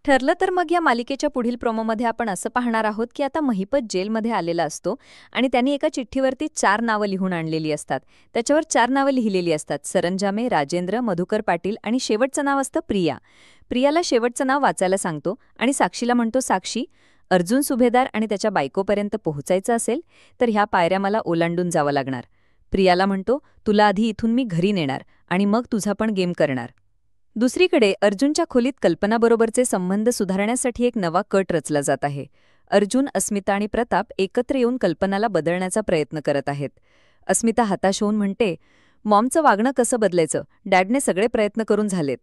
ठरलं तर मग या मालिकेच्या पुढील प्रोमोमध्ये आपण असं पाहणार आहोत की आता महिपत जेलमध्ये आलेला असतो आणि त्यांनी एका चिठ्ठीवरती 4 नावं लिहून आणलेली असतात. त्याच्यावर 4 नावं लिहिलेली असतात: सरंजामे, राजेंद्र, मधुकर पाटील आणि शेवटचं नाव असतं प्रिया. प्रियाला शेवटचं नाव वाचायला सांगतो आणि साक्षीला म्हणतो, साक्षी, अर्जुन सुभेदार आणि त्याच्या बायकोपर्यंत पोहोचायचं असेल तर ह्या पायऱ्या मला ओलांडून जावं लागणार. प्रियाला म्हणतो, तुला आधी इथून मी घरी नेणार आणि मग तुझा पण गेम करणार. दुसरीकडे अर्जुनच्या खोलीत कल्पनाबरोबरचे संबंध सुधारण्यासाठी एक नवा कट रचला जात आहे. अर्जुन, अस्मिता आणि प्रताप एकत्र येऊन कल्पनाला बदलण्याचा प्रयत्न करत आहेत. अस्मिता हताश होऊन म्हणते, मॉमचं वागणं कसं बदलायचं, डॅडने सगळे प्रयत्न करून झालेत.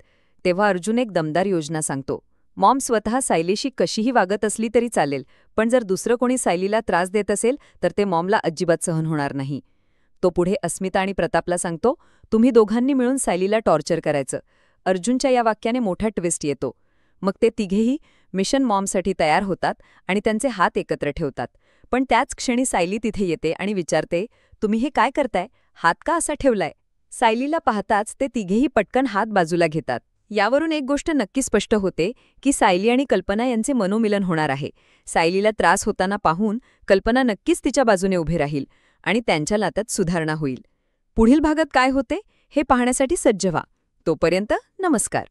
तेव्हा अर्जुन एक दमदार योजना सांगतो. मॉम स्वतः सायलीशी कशीही वागत असली तरी चालेल, पण जर दुसरं कोणी सायलीला त्रास देत असेल तर ते मॉमला अजिबात सहन होणार नाही. तो पुढे अस्मिता आणि प्रतापला सांगतो, तुम्ही दोघांनी मिळून सायलीला टॉर्चर करायचं. अर्जुनच्या या वाक्याने मोठा ट्विस्ट येतो. मग ते तिघेही मिशन मॉमसाठी तयार होतात आणि त्यांचे हात एकत्र ठेवतात. पण त्याच क्षणी सायली तिथे येते आणि विचारते, तुम्ही हे काय करताय, हात का असा ठेवलाय? सायलीला पाहताच ते तिघेही पटकन हात बाजूला घेतात. यावरून एक गोष्ट नक्की स्पष्ट होते की सायली आणि कल्पना यांचे मनोमिलन होणार आहे. सायलीला त्रास होताना पाहून कल्पना नक्कीच तिच्या बाजूने उभी राहील आणि त्यांच्या नात्यात सुधारणा होईल. पुढील भागात काय होते हे पाहण्यासाठी सज्ज व्हा. तोपर्यंत नमस्कार.